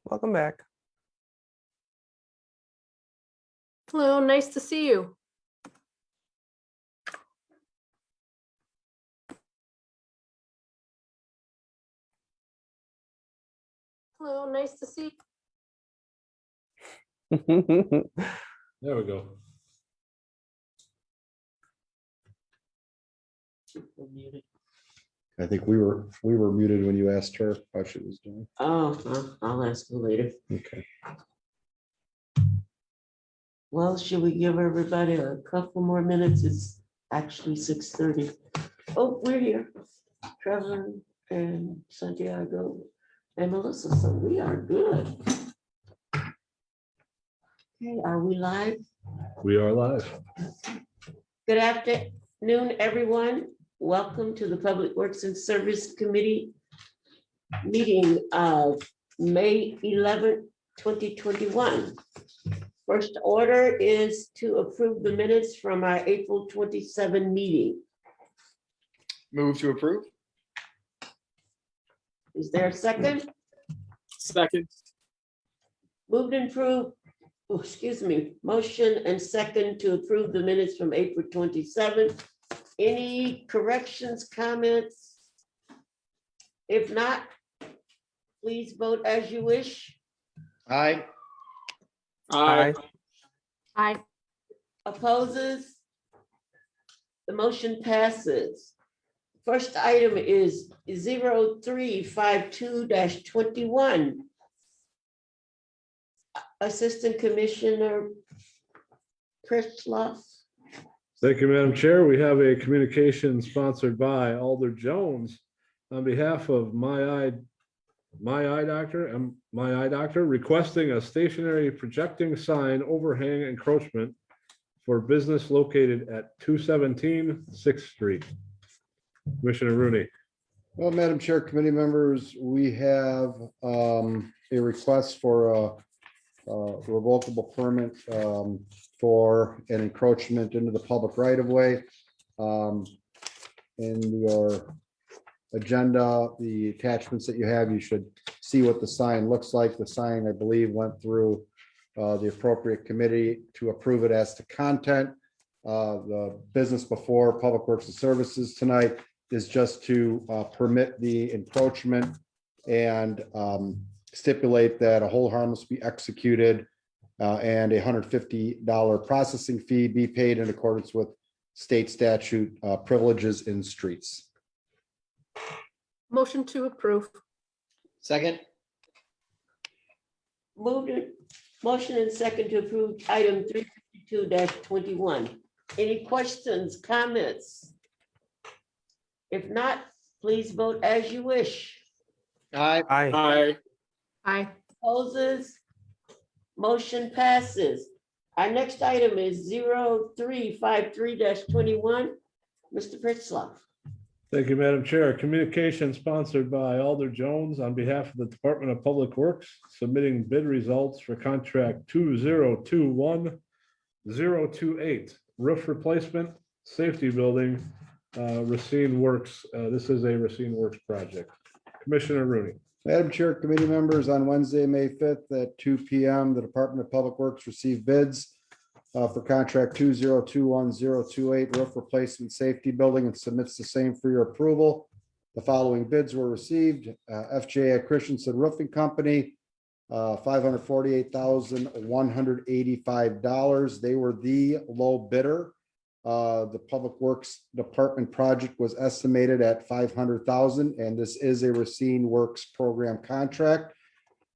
Welcome back. Hello, nice to see you. Hello, nice to see you. There we go. I think we were muted when you asked her how she was doing. Oh, I'll ask her later. Okay. Well, should we give everybody a couple more minutes? It's actually 6:30. Oh, we're here. Trevor and Santiago and Melissa, so we are good. Okay, are we live? We are live. Good afternoon, everyone. Welcome to the Public Works and Service Committee meeting of May 11th, 2021. First order is to approve the minutes from our April 27 meeting. Move to approve. Is there a second? Second. Moved and approved, oh, excuse me, motion and second to approve the minutes from April 27th. Any corrections, comments? If not, please vote as you wish. Aye. Aye. Hi. Opposes? The motion passes. First item is 0352-21. Assistant Commissioner Kristoff. Thank you, Madam Chair. We have a communication sponsored by Alder Jones on behalf of My Eye Doctor requesting a stationary projecting sign overhang encroachment for business located at 217 6th Street. Commissioner Rooney. Well, Madam Chair, committee members, we have a request for a revocable permit for an encroachment into the public right of way. In your agenda, the attachments that you have, you should see what the sign looks like. The sign, I believe, went through the appropriate committee to approve it as to content. The business before Public Works and Services tonight is just to permit the encroachment and stipulate that a hold harmless be executed and a $150 processing fee be paid in accordance with state statute privileges in streets. Motion to approve. Second. Motion and second to approve item 352-21. Any questions, comments? If not, please vote as you wish. Aye. Aye. Aye. Hi. Opposes? Motion passes. Our next item is 0353-21. Mr. Pritzloff. Thank you, Madam Chair. Communication sponsored by Alder Jones on behalf of the Department of Public Works, submitting bid results for contract 2021028, roof replacement, safety building, Racine Works. This is a Racine Works project. Commissioner Rooney. Madam Chair, committee members, on Wednesday, May 5th at 2 p.m., the Department of Public Works received bids for contract 2021028 roof replacement safety building and submits the same for your approval. The following bids were received. FJA Christensen Roofing Company, $548,185. They were the low bidder. The Public Works Department project was estimated at $500,000, and this is a Racine Works program contract.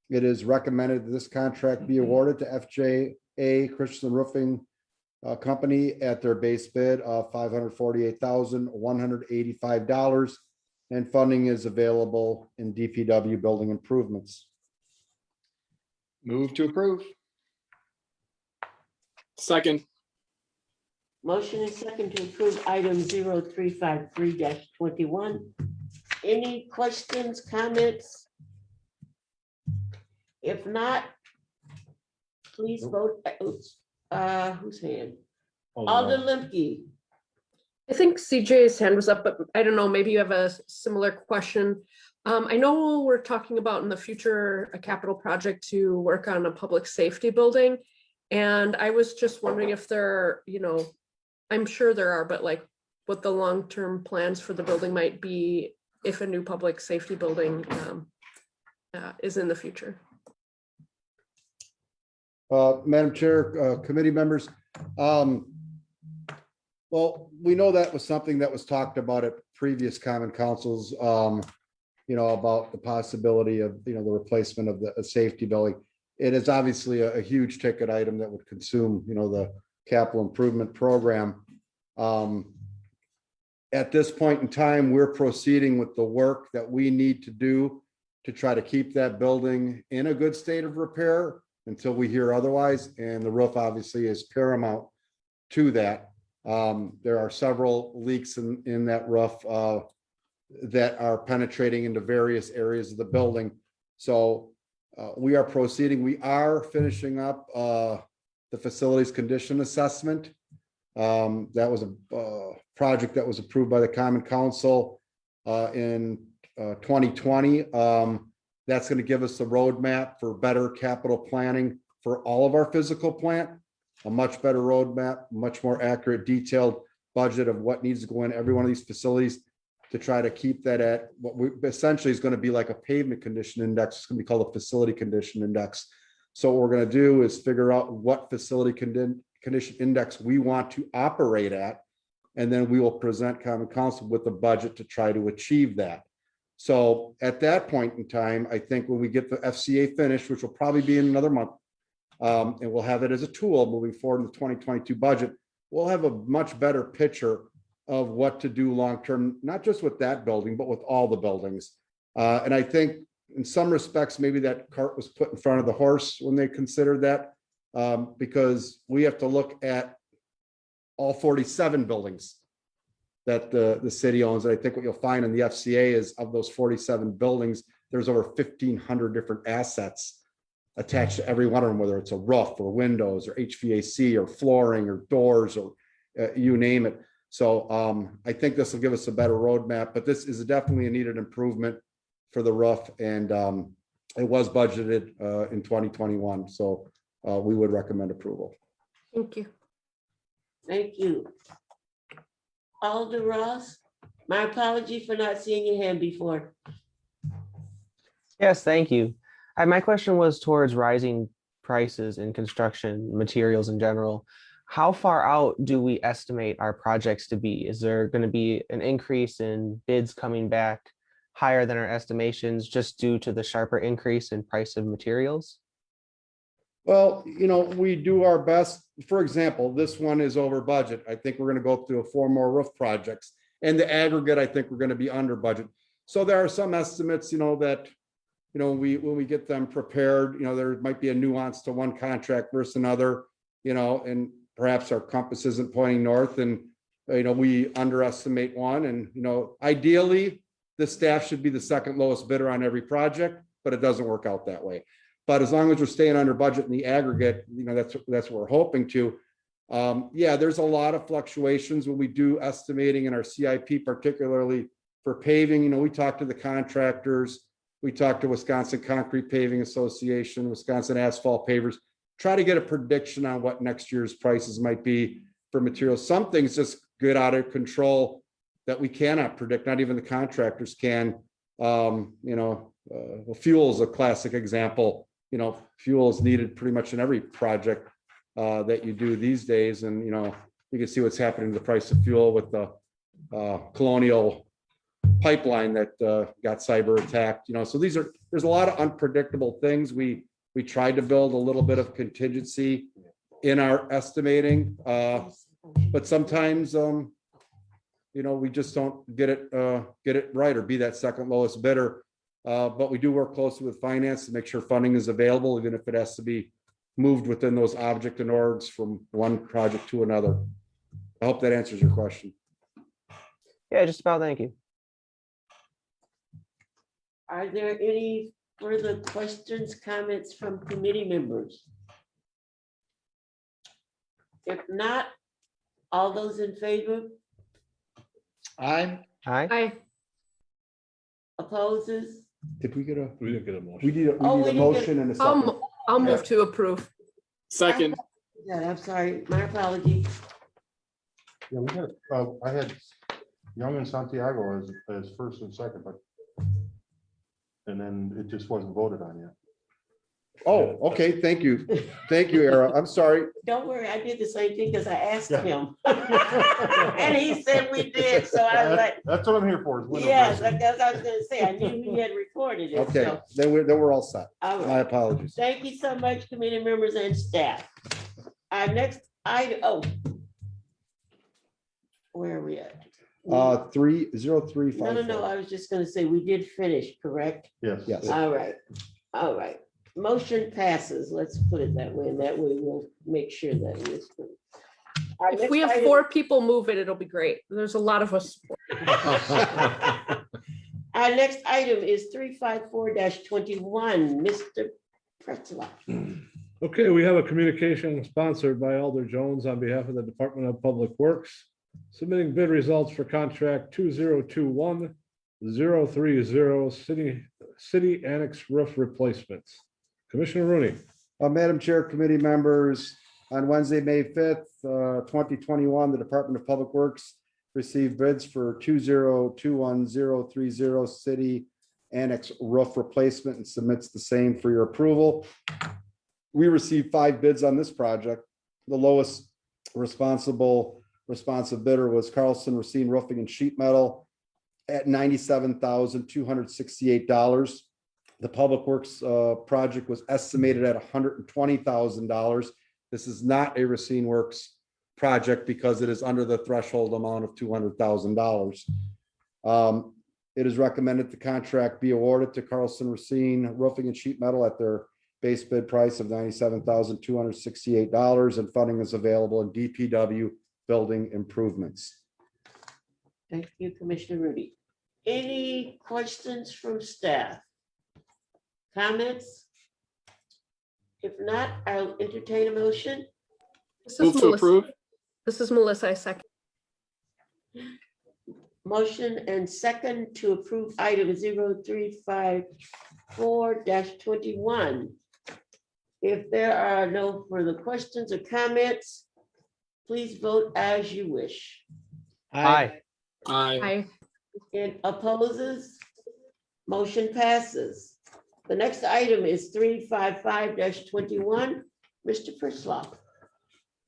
It is recommended that this contract be awarded to FJA Christensen Roofing Company at their base bid of $548,185, and funding is available in DPW building improvements. Move to approve. Second. Motion and second to approve item 0353-21. Any questions, comments? If not, please vote. Whose hand? Alder Limpke. I think CJ's hand was up, but I don't know, maybe you have a similar question. I know we're talking about in the future, a capital project to work on a public safety building. And I was just wondering if there, I'm sure there are, but like what the long-term plans for the building might be if a new public safety building is in the future. Madam Chair, committee members. Well, we know that was something that was talked about at previous common councils, about the possibility of, the replacement of the safety building. It is obviously a huge ticket item that would consume, the capital improvement program. At this point in time, we're proceeding with the work that we need to do to try to keep that building in a good state of repair until we hear otherwise. And the roof obviously is paramount to that. There are several leaks in that roof that are penetrating into various areas of the building. So we are proceeding. We are finishing up the facilities condition assessment. That was a project that was approved by the Common Council in 2020. That's going to give us a roadmap for better capital planning for all of our physical plant, a much better roadmap, much more accurate, detailed budget of what needs to go in every one of these facilities to try to keep that at what we essentially is going to be like a pavement condition index. It's going to be called a facility condition index. So what we're going to do is figure out what facility condition index we want to operate at, and then we will present Common Council with the budget to try to achieve that. So at that point in time, I think when we get the FCA finished, which will probably be in another month, and we'll have it as a tool moving forward in the 2022 budget, we'll have a much better picture of what to do long-term, not just with that building, but with all the buildings. And I think in some respects, maybe that cart was put in front of the horse when they considered that, because we have to look at all 47 buildings that the city owns. And I think what you'll find in the FCA is of those 47 buildings, there's over 1,500 different assets attached to every one of them, whether it's a roof or windows or HVAC or flooring or doors or you name it. So I think this will give us a better roadmap, but this is definitely a needed improvement for the roof, and it was budgeted in 2021. So we would recommend approval. Thank you. Thank you. Alder Ross, my apology for not seeing your hand before. Yes, thank you. My question was towards rising prices in construction materials in general. How far out do we estimate our projects to be? Is there going to be an increase in bids coming back higher than our estimations just due to the sharper increase in price of materials? Well, we do our best. For example, this one is over budget. I think we're going to go through 4 more roof projects. And the aggregate, I think we're going to be under budget. So there are some estimates, that, when we get them prepared, there might be a nuance to one contract versus another, and perhaps our compass isn't pointing north, and, we underestimate one. And, ideally, the staff should be the second lowest bidder on every project, but it doesn't work out that way. But as long as we're staying under budget in the aggregate, that's what we're hoping to. Yeah, there's a lot of fluctuations when we do estimating in our CIP, particularly for paving. We talk to the contractors, we talk to Wisconsin Concrete Paving Association, Wisconsin Asphalt Pavers, try to get a prediction on what next year's prices might be for materials. Some things just get out of control that we cannot predict, not even the contractors can. Fuel is a classic example. Fuel is needed pretty much in every project that you do these days. And, you can see what's happening to the price of fuel with the Colonial pipeline that got cyber attacked. So there's a lot of unpredictable things. We tried to build a little bit of contingency in our estimating, but sometimes, we just don't get it right or be that second lowest bidder. But we do work closely with finance to make sure funding is available, even if it has to be moved within those object and orgs from one project to another. I hope that answers your question. Yeah, just about. Thank you. Are there any further questions, comments from committee members? If not, all those in favor? Aye. Aye. Aye. Opposes? Did we get a, We didn't get a we motion. need a, Oh, we we need a didn't get- motion and a second. I'll move to approve. Second. Yeah, I'm sorry, my apology. Yeah, we had, I had Young and Santiago as first and second, but. And then it just wasn't voted on yet. Oh, okay, thank you. Thank you, Era. I'm sorry. Don't worry, I did the same thing because I asked Yeah. him. And he said we did, so I was like, That's what I'm here for. is window yes, dressing. that's what I was gonna say. I knew he had recorded it, Okay, so. then we're all set. All My right, apologies. thank you so much, committee members and staff. Our next item, oh. Where are we at? 30354. No, I was just gonna say, we did finish, correct? Yes. Yes. All right. Motion passes, let's put it that way, and that way we'll make sure that it is. Our If next we have item- 4 people move it, it'll be great. There's a lot of us. Our next item is 354-21, Mr. Pretzlaw. Okay, we have a communication sponsored by Alder Jones on behalf of the Department of Public Works, submitting bid results for contract 2021-030 city annex roof replacements. Commissioner Rooney. Madam Chair, committee members, on Wednesday, May 5th, 2021, the Department of Public Works received bids for 2021-030 city annex roof replacement and submits the same for your approval. We received 5 bids on this project. The lowest responsive bidder was Carlson Racine Roofing and Sheet Metal at $97,268. The Public Works project was estimated at $120,000. This is not a Racine Works project because it is under the threshold amount of $200,000. It is recommended the contract be awarded to Carlson Racine Roofing and Sheet Metal at their base bid price of $97,268, and funding is available in DPW building improvements. Thank you, Commissioner Rudy. Any questions from staff? Comments? If not, I'll entertain a motion. This is Move to Melissa. approve. This is Melissa, I second. Motion and second to approve item 0354-21. If there are no further questions or comments, please vote as you wish. Aye. Aye. Aye. And opposes? Motion passes. The next item is 355-21. Mr. Pritloff.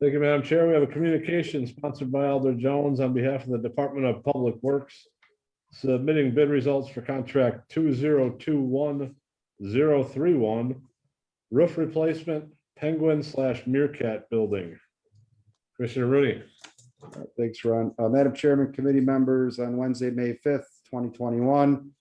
Thank you, Madam Chair. We have a communication sponsored by Alder Jones on behalf of the Department of Public Works, submitting bid results for contract 2021-031 roof replacement Penguin/Meerkat building. Commissioner Rooney. Thanks, Ron. Madam Chairman, committee members, on Wednesday, May 5th, 2021,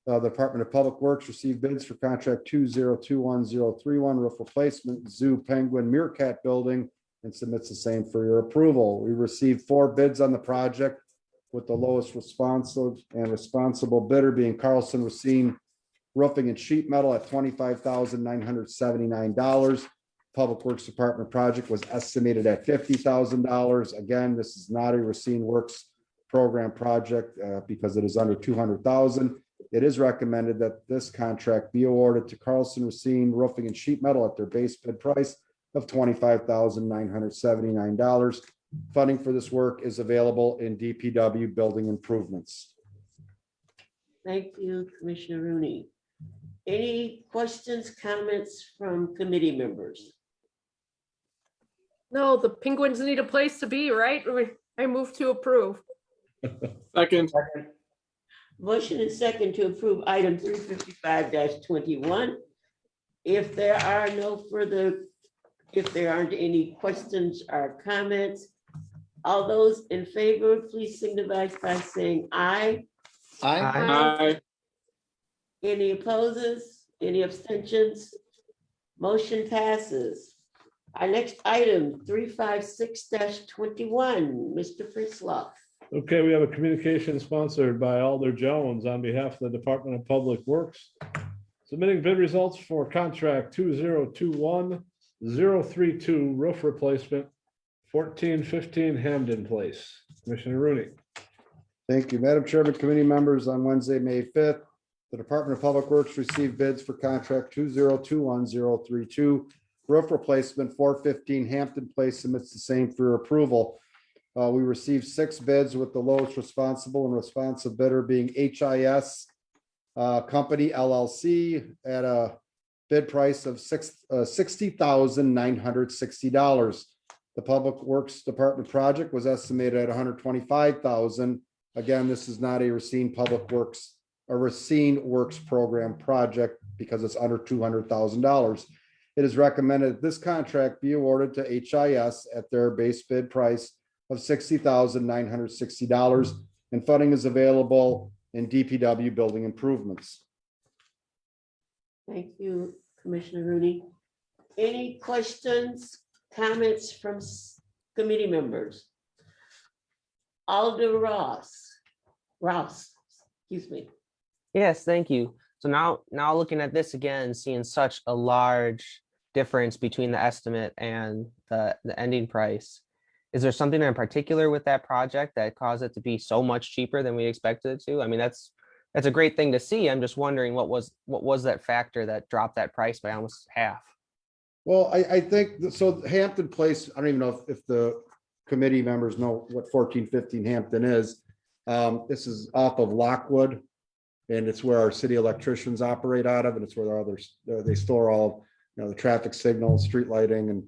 the Department of Public Works received bids for contract 2021-031 roof replacement Zoo Penguin Meerkat building and submits the same for your approval. We received 4 bids on the project, with the lowest responsive and responsible bidder being Carlson Racine Roofing and Sheet Metal at $25,979. Public Works Department project was estimated at $50,000. Again, this is not a Racine Works program project because it is under $200,000. It is recommended that this contract be awarded to Carlson Racine Roofing and Sheet Metal at their base bid price of $25,979. Funding for this work is available in DPW building improvements. Thank you, Commissioner Rooney. Any questions, comments from committee members? No, the Penguins need a place to be, right? I move to approve. Second. Motion and second to approve item 355-21. If there aren't any questions or comments, all those in favor, please signify by saying aye. Aye. Aye. Any opposes, any abstentions? Motion passes. Our next item, 356-21, Mr. Pritloff. Okay, we have a communication sponsored by Alder Jones on behalf of the Department of Public Works, submitting bid results for contract 2021-032 roof replacement 1415 Hamden Place. Commissioner Rooney. Thank you, Madam Chairman, committee members, on Wednesday, May 5th, The Department of Public Works received bids for contract 2021-032 roof replacement 415 Hampton Place, submits the same for approval. We received 6 bids with the lowest responsible and responsive bidder being HIS Company LLC at a bid price of $60,960. The Public Works Department project was estimated at $125,000. Again, this is not a Racine Works program project because it's under $200,000. It is recommended that this contract be awarded to HIS at their base bid price of $60,960, and funding is available in DPW building improvements. Thank you, Commissioner Rooney. Any questions, comments from committee members? Alder Ross, excuse me. Yes, thank you. So now looking at this again, seeing such a large difference between the estimate and the ending price. Is there something in particular with that project that caused it to be so much cheaper than we expected it to? I mean, that's a great thing to see. I'm just wondering what was that factor that dropped that price by almost half? Well, I think, so Hampton Place, I don't even know if the committee members know what 1415 Hampton is. This is off of Lockwood, and it's where our city electricians operate out of, and it's where they store all, the traffic signals, street lighting, and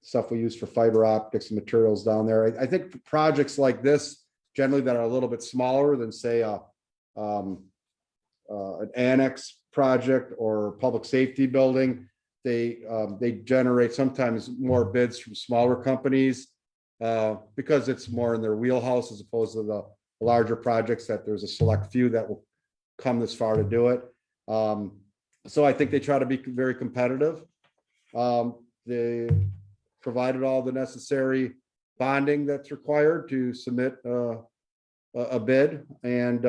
stuff we use for fiber optics and materials down there. I think projects like this, generally that are a little bit smaller than say an annex project or public safety building, they generate sometimes more bids from smaller companies because it's more in their wheelhouse as opposed to the larger projects that there's a select few that will come this far to do it. So I think they try to be very competitive. They provided all the necessary bonding that's required to submit a bid, and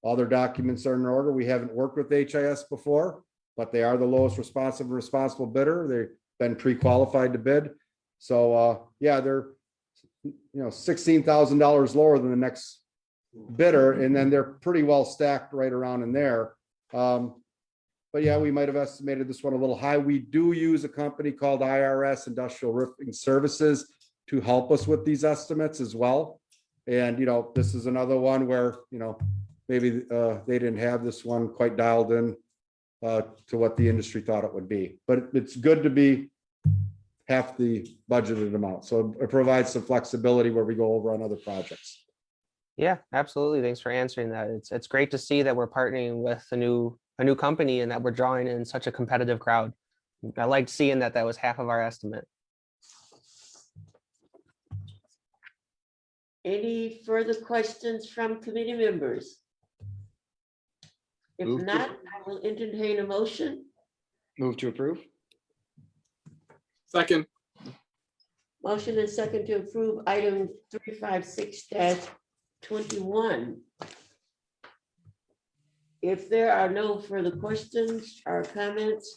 all their documents are in order. We haven't worked with HIS before, but they are the lowest responsible bidder. They've been pre-qualified to bid. So yeah, they're $16,000 lower than the next bidder, and then they're pretty well stacked right around in there. But yeah, we might have estimated this one a little high. We do use a company called IRS Industrial Roofing Services to help us with these estimates as well. And, this is another one where, maybe they didn't have this one quite dialed in to what the industry thought it would be. But it's good to be half the budgeted amount. So it provides some flexibility where we go over on other projects. Yeah, absolutely. Thanks for answering that. It's great to see that we're partnering with a new company and that we're drawing in such a competitive crowd. I liked seeing that was half of our estimate. Any further questions from committee members? If Move to- not, I will entertain a motion. Move to approve. Second. Motion and second to approve item 356-21. If there are no further questions or comments,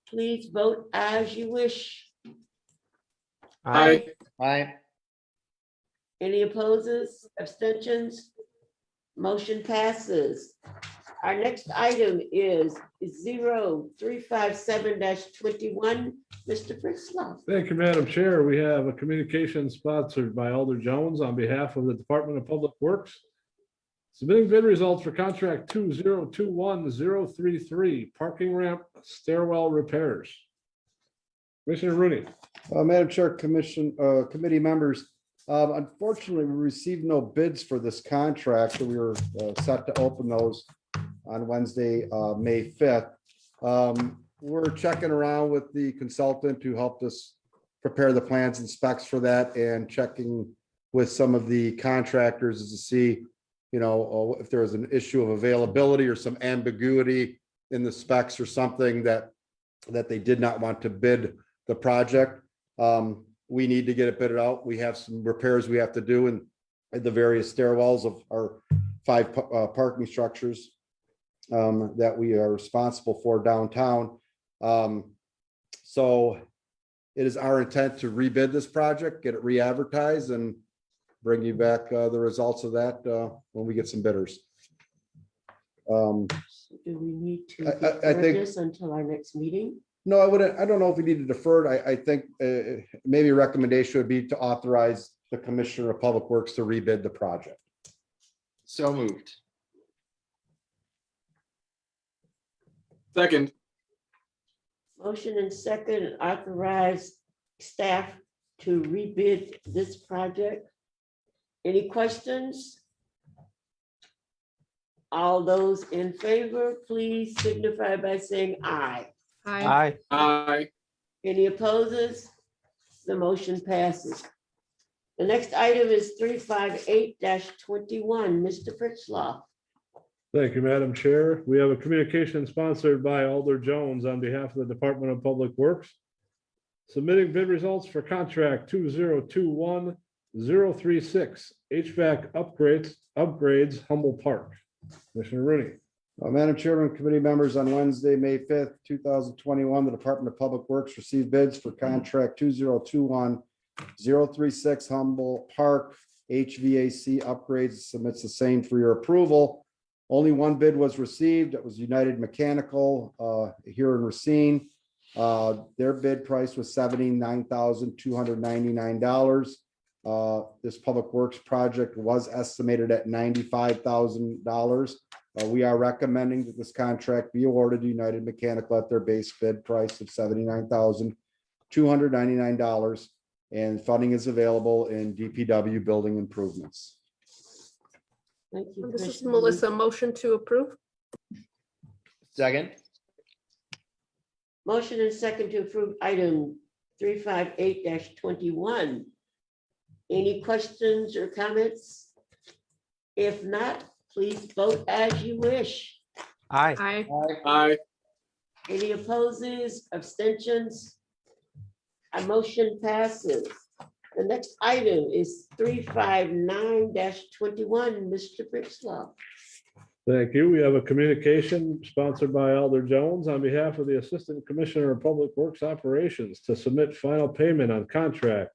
please vote as you wish. Aye. Aye. Any opposes, abstentions? Motion passes. Our next item is 0357-21. Mr. Fritzloff. Thank you, Madam Chair. We have a communication sponsored by Alder Jones on behalf of the Department of Public Works. Submitting bid results for contract 2021-033, parking ramp stairwell repairs. Commissioner Rooney. Madam Chair, committee members, unfortunately, we received no bids for this contract. We were set to open those on Wednesday, May 5th. We're checking around with the consultant who helped us prepare the plans and specs for that, and checking with some of the contractors to see, if there was an issue of availability or some ambiguity in the specs or something that they did not want to bid the project. We need to get it bidded out. We have some repairs we have to do in the various stairwells of our 5 parking structures that we are responsible for downtown. So it is our intent to rebid this project, get it re-advertised, and bring you back the results of that when we get some bidders. Um, Do we need to I defer think- this until our next meeting? No, I wouldn't, I don't know if we need to defer it. I think maybe a recommendation would be to authorize the Commissioner of Public Works to rebid the project. So moved. Second. Motion and second, authorize staff to rebid this project. Any questions? All those in favor, please signify by saying aye. Hi. Aye. Aye. Any opposes? The motion passes. The next item is 358-21, Mr. Fritzloff. Thank you, Madam Chair. We have a communication sponsored by Alder Jones on behalf of the Department of Public Works. Submitting bid results for contract 2021036 HVAC upgrades Humble Park. Commissioner Rooney. Madam Chairman, committee members, on Wednesday, May 5th, 2021, the Department of Public Works received bids for contract 2021036 Humble Park HVAC upgrades. Submits the same for your approval. Only one bid was received. It was United Mechanical here in Racine. Their bid price was $79,299. This Public Works project was estimated at $95,000. We are recommending that this contract be awarded to United Mechanical at their base bid price of $79,299. And funding is available in DPW building improvements. Thank you. This is Commissioner Melissa. Motion to approve. Second. Motion and second to approve item 358-21. Any questions or comments? If not, please vote as you wish. Aye. Aye. Aye. Any opposes, abstentions? A motion passes. The next item is 359-21, Mr. Fritzloff. Thank you. We have a communication sponsored by Alder Jones on behalf of the Assistant Commissioner of Public Works Operations to submit final payment on contract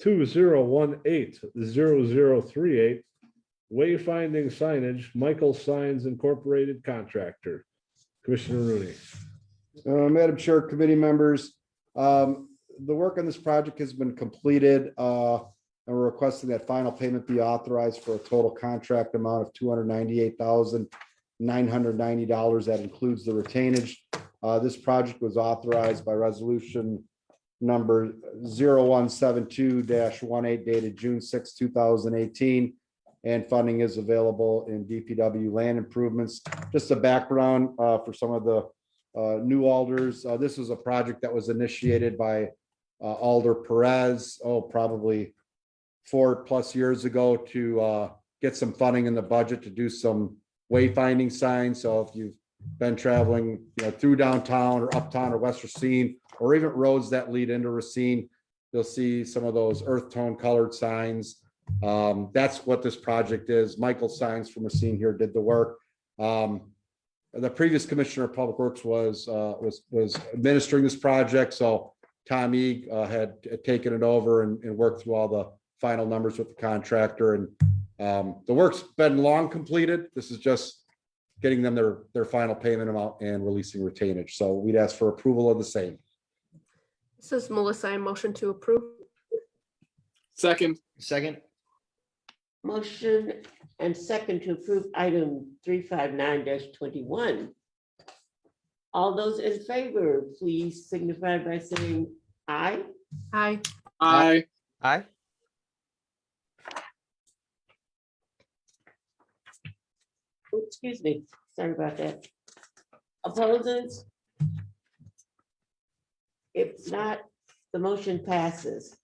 20180038 wayfinding signage, Michael Signs Incorporated Contractor. Commissioner Rooney. Madam Chair, committee members, the work on this project has been completed. And we're requesting that final payment be authorized for a total contract amount of $298,990. That includes the retainage. This project was authorized by resolution number 0172-18 dated June 6, 2018. And funding is available in DPW land improvements. Just a background for some of the new alders. This was a project that was initiated by Alder Perez, probably 4+ years ago to get some funding in the budget to do some wayfinding signs. So if you've been traveling, through downtown or uptown or West Racine, or even roads that lead into Racine, you'll see some of those earth tone colored signs. That's what this project is. Michael Signs from Racine here did the work. The previous Commissioner of Public Works was administering this project, so Tom Eag had taken it over and worked through all the final numbers with the contractor. And the work's been long completed. This is just getting them their final payment amount and releasing retainage. So we'd ask for approval of the same. This is Melissa. I motion to approve. Second. Second. Motion and second to approve item 359-21. All those in favor, please signify by saying aye. Aye. Aye. Aye. Oh, excuse me, sorry about that. Opposes? If not, the motion passes.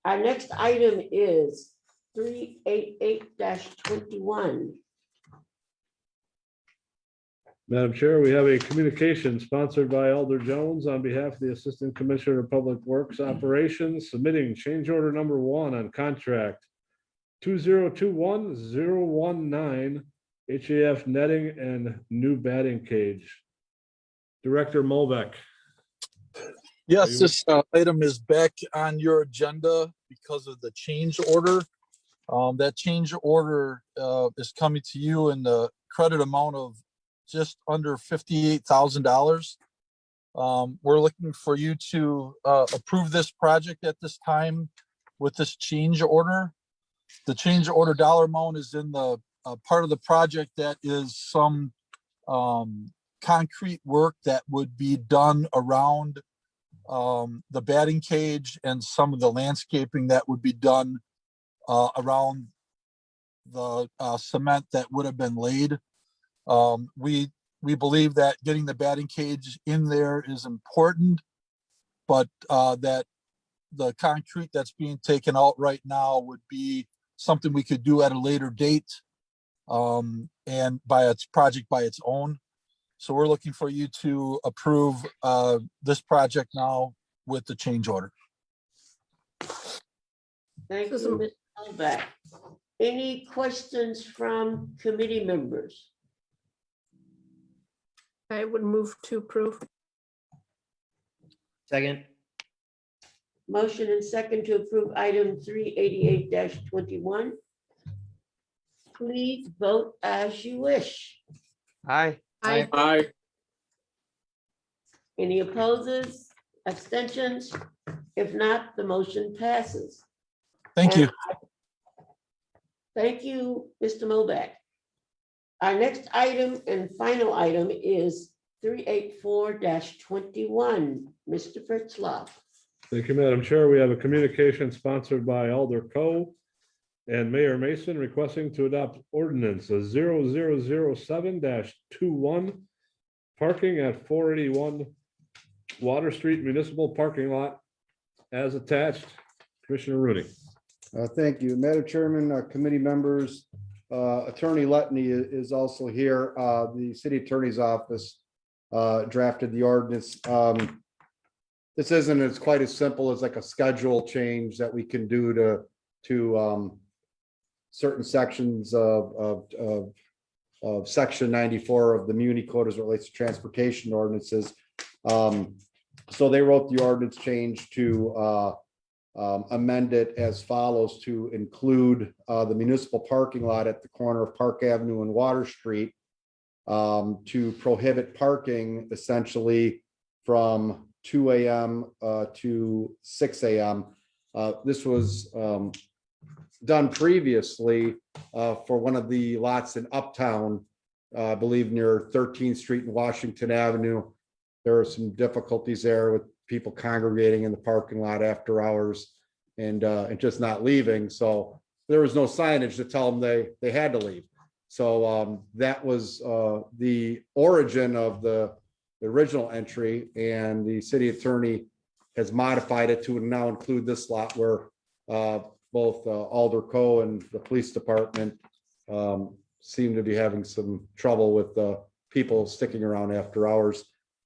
Our next item is 388-21. Madam Chair, we have a communication sponsored by Alder Jones on behalf of the Assistant Commissioner of Public Works Operations, submitting change order number 1 on contract 2021019 HAF netting and new batting cage. Director Molbeck. Yes, this item is back on your agenda because of the change order. That change order is coming to you in the credit amount of just under $58,000. We're looking for you to approve this project at this time with this change order. The change order dollar amount is in the part of the project that is some concrete work that would be done around the batting cage and some of the landscaping that would be done around the cement that would have been laid. We believe that getting the batting cage in there is important, but that the concrete that's being taken out right now would be something we could do at a later date and by its project by its own. So we're looking for you to approve this project now with the change order. Thank you, This is- Ms. Novak. Any questions from committee members? I would move to approve. Second. Motion and second to approve item 388-21. Please vote as you wish. Aye. I, Aye. Any opposes, abstentions? If not, the motion passes. Thank you. Thank you, Mr. Novak. Our next item and final item is 384-21. Mr. Fritzloff. Thank you, Madam Chair. We have a communication sponsored by Alder Co. and Mayor Mason requesting to adopt ordinance 0007-21, parking at 481 Water Street Municipal Parking Lot as attached. Commissioner Rooney. Thank you, Madam Chairman, committee members. Attorney Letney is also here. The city attorney's office drafted the ordinance. This isn't as quite as simple as like a schedule change that we can do to certain sections of section 94 of the Muni Code as it relates to transportation ordinances. So they wrote the ordinance change to amend it as follows: to include the municipal parking lot at the corner of Park Avenue and Water Street, to prohibit parking essentially from 2 a.m. To 6 a.m. This was done previously for one of the lots in Uptown, I believe near 13th Street and Washington Avenue. There are some difficulties there with people congregating in the parking lot after hours and just not leaving. So there was no signage to tell them they had to leave. So that was the origin of the original entry, and the city attorney has modified it to now include this lot where both Alder Co. and the police department seem to be having some trouble with people sticking around after hours.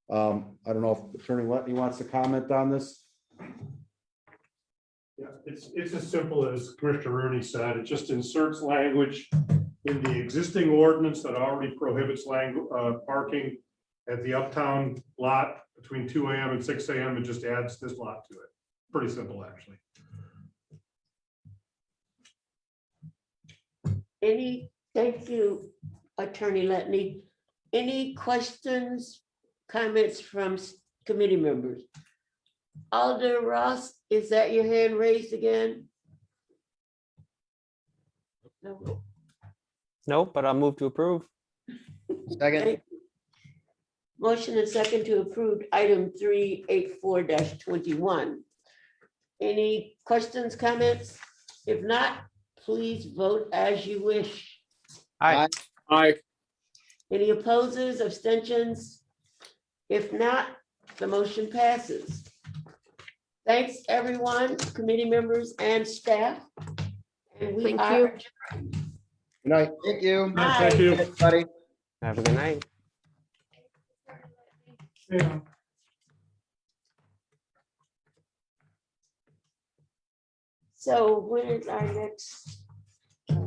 I don't know if Attorney Letney wants to comment on this. Yeah, it's as simple as Commissioner Rooney said. It just inserts language in the existing ordinance that already prohibits parking at the Uptown lot between 2 a.m. and 6 a.m. and just adds this lot to it. Pretty simple, actually. Thank you, Attorney Letney. Any questions, comments from committee members? Alder Ross, is that your hand raised again? No. Nope, but I'll move to approve. Second. Thank you. Motion and second to approve item 384-21. Any questions, comments? If not, please vote as you wish. Aye. Aye. Any opposes, abstentions? If not, the motion passes. Thanks, everyone, committee members and staff. And we Thank are you. adjourned. Good night. Thank you. Bye. Thank you. Everybody. Have a good night. So when is our next